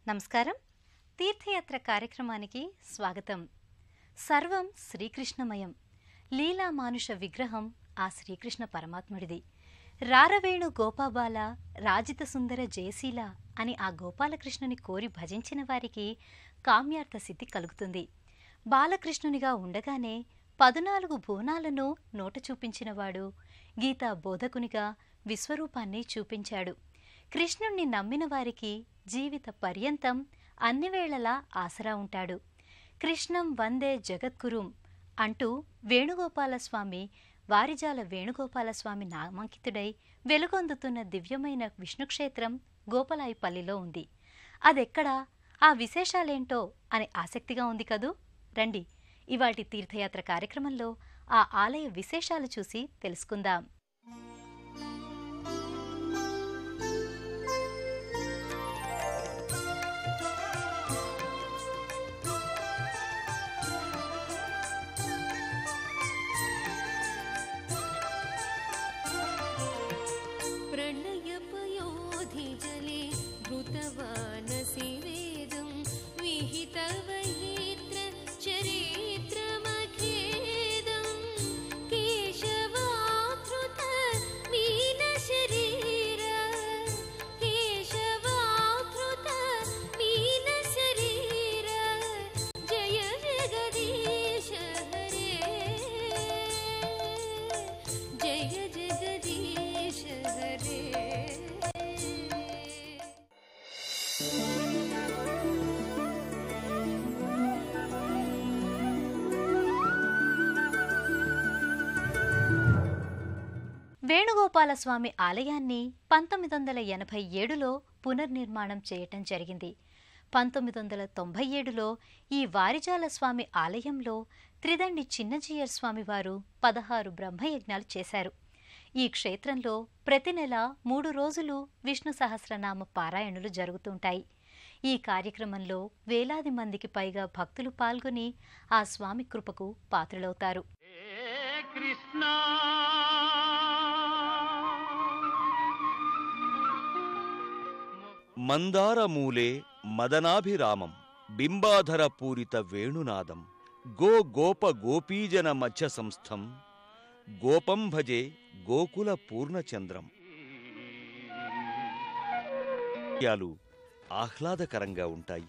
నమస్కారం. తీర్థయాత్ర కార్యక్రమానికి స్వాగతం. సర్వం శ్రీకృష్ణమయం. లీలా మానుష విగ్రహం ఆ శ్రీకృష్ణ పరమాత్ముడిది. రారవేణు గోపాబాల రాజిత సుందర జయశీల అని ఆ గోపాలకృష్ణుని కోరి భజించిన వారికి కామ్యార్థ సిద్ధి కలుగుతుంది. బాలకృష్ణునిగా ఉండగానే 14 భువనాలను నోట చూపించినవాడు, గీతా బోధకునిగా విశ్వరూపాన్ని చూపించాడు. కృష్ణుణ్ణి నమ్మిన వారికి జీవిత పర్యంతం అన్ని వేళలా ఆసరా ఉంటాడు. కృష్ణం వందే జగద్గురుం అంటూ వేణుగోపాలస్వామి వారిజాల వేణుగోపాలస్వామి నామాంకితుడై వెలుగొందుతున్న దివ్యమైన విష్ణుక్షేత్రం గోపలాయిపల్లిలో ఉంది. అదెక్కడా, ఆ విశేషాలేంటో అని ఆసక్తిగా ఉంది కదూ. రండి, ఇవాటి తీర్థయాత్ర కార్యక్రమంలో ఆ ఆలయ విశేషాలు చూసి తెలుసుకుందాం. వేణుగోపాలస్వామి ఆలయాన్ని 1987లో పునర్నిర్మాణం చేయటం జరిగింది. 1997లో ఈ వారిజాల స్వామి ఆలయంలో త్రిదండి చిన్నజీయర్ స్వామివారు 16 బ్రహ్మయజ్ఞాలు చేశారు. ఈ క్షేత్రంలో ప్రతి నెల 3 రోజులు విష్ణు సహస్రనామ పారాయణులు జరుగుతుంటాయి. ఈ కార్యక్రమంలో వేలాది మందికి పైగా భక్తులు పాల్గొని ఆ స్వామి కృపకు పాత్రులవుతారు. మందారమూలే మదనాభిరామం బింబాధర పూరిత వేణునాదం గోప గోపీజన మధ్య సంస్థం గోపం భజే గోకుల పూర్ణచంద్రం. ఆహ్లాదకరంగా ఉంటాయి.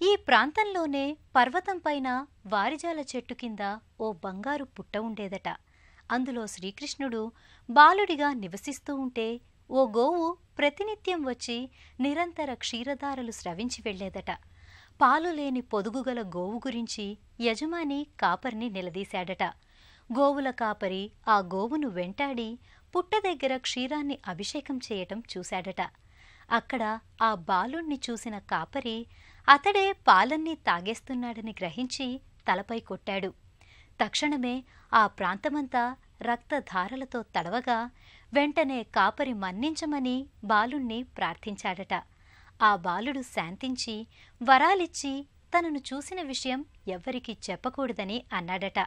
ఈ ప్రాంతంలోనే పర్వతంపైన వారిజాల చెట్టు కింద ఓ బంగారు పుట్ట ఉండేదట. అందులో శ్రీకృష్ణుడు బాలుడిగా నివసిస్తూ ఉంటే ఓ గోవు ప్రతినిత్యం వచ్చి నిరంతర క్షీరధారలు స్రవించి వెళ్లేదట. పాలులేని పొదుగుగల గోవు గురించి యజమాని కాపరిని నిలదీశాడట. గోవుల కాపరి ఆ గోవును వెంటాడి పుట్ట దగ్గర క్షీరాన్ని అభిషేకం చేయటం చూశాడట. అక్కడ ఆ బాలుణ్ణి చూసిన కాపరి అతడే పాలన్నీ తాగేస్తున్నాడని గ్రహించి తలపై కొట్టాడు. తక్షణమే ఆ ప్రాంతమంతా రక్తధారలతో తడవగా వెంటనే కాపరి మన్నించమని బాలుణ్ణి ప్రార్థించాడట. ఆ బాలుడు శాంతించి వరాలిచ్చి తనను చూసిన విషయం ఎవ్వరికీ చెప్పకూడదని అన్నాడట.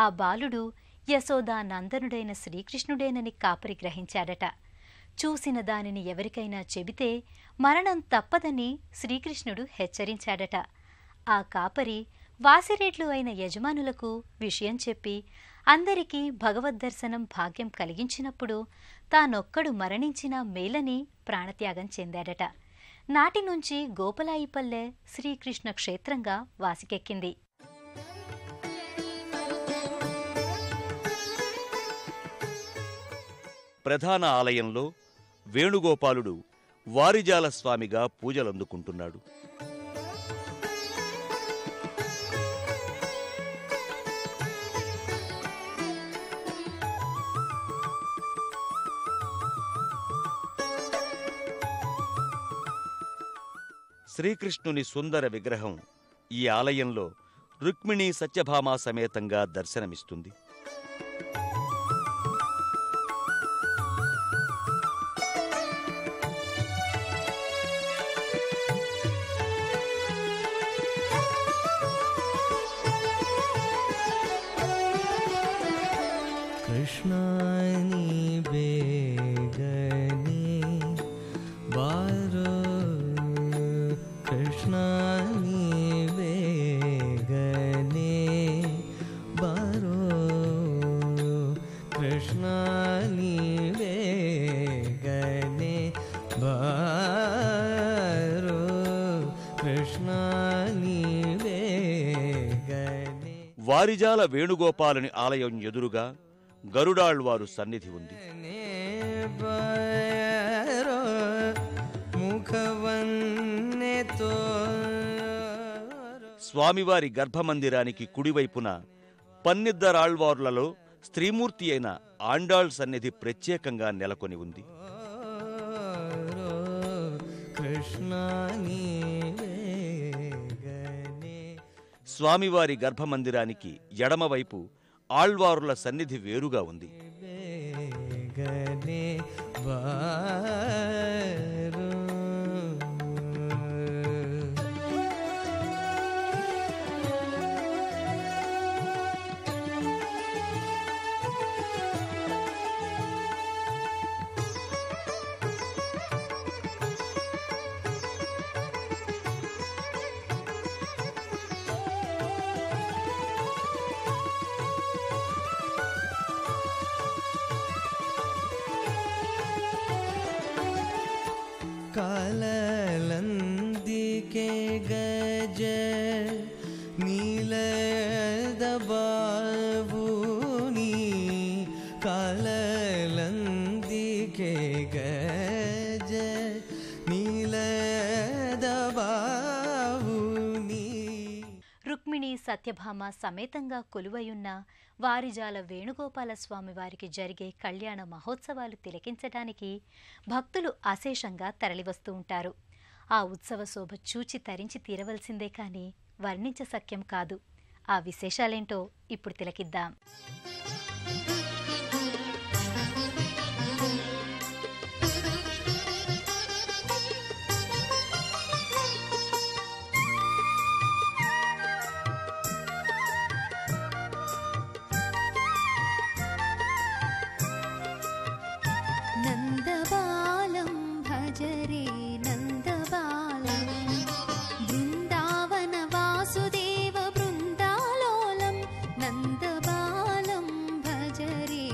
ఆ బాలుడు యశోదా నందనుడైన శ్రీకృష్ణుడేనని కాపరి గ్రహించాడట. చూసిన దానిని ఎవరికైనా చెబితే మరణం తప్పదని శ్రీకృష్ణుడు హెచ్చరించాడట. ఆ కాపరి వాసిరేట్లు అయిన యజమానులకు విషయం చెప్పి అందరికీ భగవద్దర్శనం భాగ్యం కలిగించినప్పుడు తానొక్కడు మరణించిన మేలని ప్రాణత్యాగం చెందాడట. నాటినుంచి గోపలాయిపల్లె శ్రీకృష్ణ క్షేత్రంగా వాసికెక్కింది. ప్రధాన ఆలయంలో వేణుగోపాలుడు వారిజాల స్వామిగా పూజలందుకుంటున్నాడు. శ్రీకృష్ణుని సుందర విగ్రహం ఈ ఆలయంలో రుక్మిణీ సత్యభామా సమేతంగా దర్శనమిస్తుంది. కృష్ణాని బేగనే బారో కృష్ణాని బేగనే బారో కృష్ణాని బేగనే బారో కృష్ణాని బేగనే. వారిజాల వేణుగోపాలుని ఆలయం ఎదురుగా గరుడాళ్వారు సన్నిధి ఉంది. స్వామివారి గర్భమందిరానికి కుడివైపున పన్నిద్దరాళ్వార్లలో స్త్రీమూర్తి అయిన ఆండాళ్ సన్నిధి ప్రత్యేకంగా నెలకొని ఉంది. స్వామివారి గర్భమందిరానికి ఎడమవైపు ఆళ్వారుల సన్నిధి వేరుగా ఉంది. ಕಾಲಲಂದಿಕೆ ಗಜ ನೀಲದ ಬಾವುನಿ ಕಾಲಲಂದಿಕೆ ಗಜ ನೀಲದ ಬಾವುನಿ. రుక్మిణి సత్యభామ సమేతంగా కొలువయున్న వారిజాల వేణుగోపాల స్వామి వారికి జరిగే కళ్యాణ మహోత్సవాలు తిలకించడానికి భక్తులు అశేషంగా తరలివస్తూ ఉంటారు. ఆ ఉత్సవ శోభ చూచి తరించి తీరవలసిందే కాని వర్ణించశక్యం కాదు. ఆ విశేషాలేంటో ఇప్పుడు తిలకిద్దాం. నందబాలం భజరే నందబాలం బృందావన వాసుదేవ బృందాలోలం నందబాలం భజరే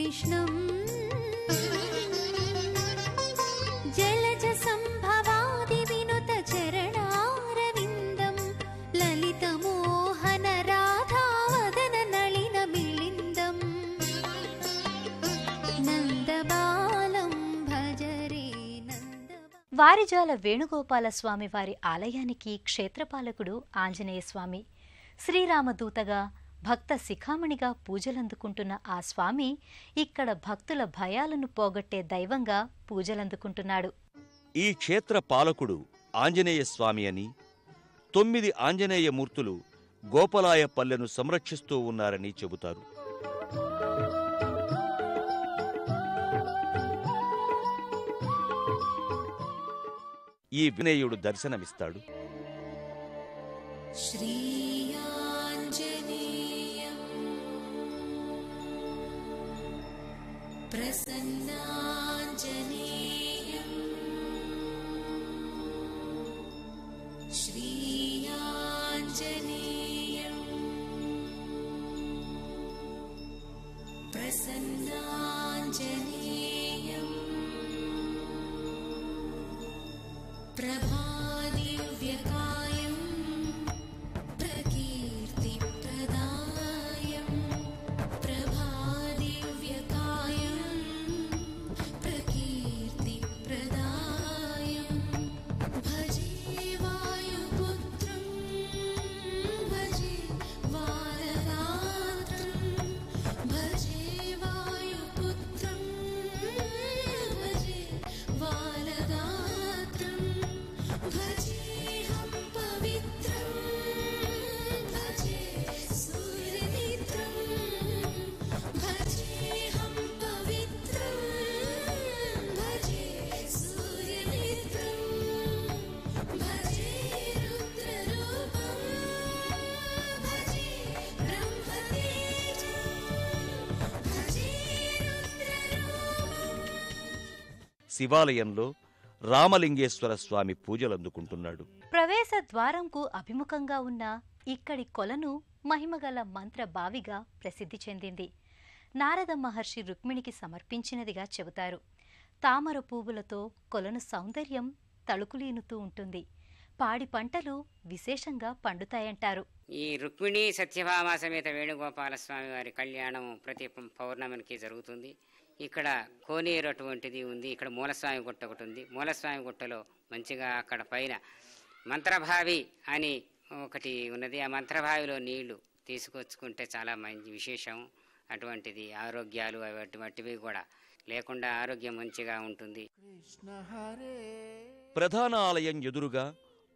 कृष्णम् जलज संभवादि विनुत चरणारविन्दं ललितमोहन राधावदन नलिन मिलिन्दं नन्दबालं भजरे వారిజాల వేణుగోపాల స్వామి వారి ఆలయానికి క్షేత్రపాలకుడు ఆంజనేయ స్వామి. శ్రీరామదూతగా భక్త శిఖామణిగా పూజలందుకుంటున్న ఆ స్వామి ఇక్కడ భక్తుల భయాలను పోగొట్టే దైవంగా పూజలందుకుంటున్నాడు. ఈ క్షేత్ర పాలకుడు ఆంజనేయ స్వామి అని, 9 ఆంజనేయ మూర్తులు గోపలాయ పల్లెను సంరక్షిస్తూ ఉన్నారని చెబుతారు. ఈ వినయుడు దర్శనమిస్తాడు. श्रीयाञ्जनेयं प्रसन्नाञ्जनेयं श्रीयाञ्जनेयं प्रसन्नाञ्जनेयं प्रभादिव्यकायं प्रकीर्तिप्रदायं प्रभादिव्यकायं प्रकीर्तिप्रदायं भजे वायुपुत्रं भजे वारगात्रं भजे वायुपुत्रं भजे वारगात्रं भजेऽहं पवित्रं भजे सूर्यनेत्रं भजेऽहं पवित्रं भजे सूर्यनेत्रं भजे रुद्ररूपं भजे ब्रह्मतेजं भजे रुद्ररूपम् శివాలయంలో రామలింగేశ్వర స్వామి పూజలందుకుంటున్నాడు. ప్రవేశ ద్వారంకు అభిముఖంగా ఉన్న ఇక్కడి కొలను మహిమగల మంత్ర బావిగా ప్రసిద్ధి చెందింది. నారద మహర్షి రుక్మిణికి సమర్పించినదిగా చెబుతారు. తామర పువ్వులతో కొలను సౌందర్యం తళుకులీనుతూ ఉంటుంది. పాడి పంటలు విశేషంగా పండుతాయంటారు. ఈ రుక్మిణి సత్యభామ సమేత వేణుగోపాల స్వామి వారి కళ్యాణం ప్రతి పౌర్ణమికి జరుగుతుంది. ఇక్కడ కోనేరు అటువంటిది ఉంది. ఇక్కడ మూలస్వామి గుట్ట ఒకటి ఉంది. మూలస్వామి గుట్టలో మంచిగా అక్కడ పైన మంత్రభావి అని ఒకటి ఉన్నది. ఆ మంత్రభావిలో నీళ్లు తీసుకొచ్చుకుంటే చాలా మంచి విశేషం. అటువంటిది ఆరోగ్యాలు అటువంటివి కూడా లేకుండా ఆరోగ్యం మంచిగా ఉంటుంది. ప్రధాన ఆలయం ఎదురుగా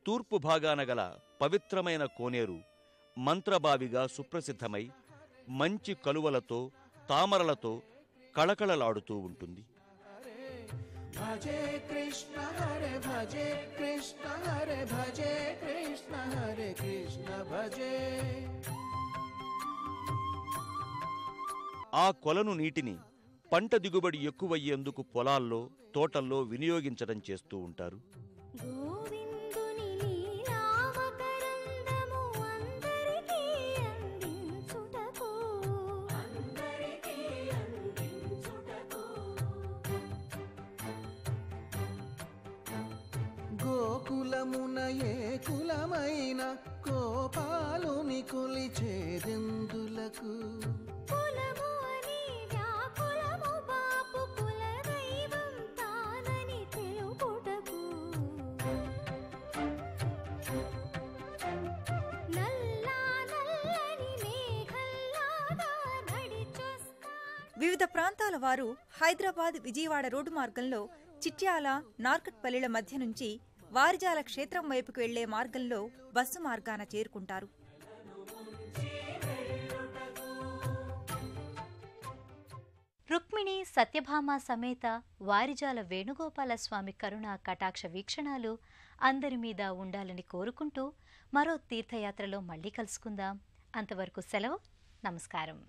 తూర్పు భాగాన గల పవిత్రమైన కోనేరు మంత్రబావిగా సుప్రసిద్ధమై మంచి కలువలతో తామరలతో కళకళలాడుతూ ఉంటుంది. भजे कृष्ण हरे भजे कृष्ण हरे भजे कृष्ण हरे कृष्ण भजे. ఆ కొలను నీటిని పంట దిగుబడి ఎక్కువయ్యేందుకు పొలాల్లో తోటల్లో వినియోగించడం చేస్తూ ఉంటారు. గోవిందుని లీలామకరందము అందరికీ అందించుటకు గోకులమున ఏ కులమైన గోపాలుని కొలిచేదెందులకు కులము అని వ్యాకులము బాపు కులదైవం తానని తెలుపుటకు నల్లా నల్లని మేఘల్లాగా నడిచొస్తా. వివిధ ప్రాంతాల వారు హైదరాబాద్ విజయవాడ రోడ్డు మార్గంలో చిట్యాల నార్కట్పల్లిల మధ్య నుంచి వారిజాల క్షేత్రం వైపుకు వెళ్లే మార్గంలో బస్సు మార్గాన చేరుకుంటారు. రుక్మిణి సత్యభామ సమేత వారిజాల వేణుగోపాల స్వామి కరుణా కటాక్ష వీక్షణాలు అందరి మీద ఉండాలని కోరుకుంటూ మరో తీర్థయాత్రలో మళ్ళీ కలుసుకుందాం. అంతవరకు సెలవు. నమస్కారం.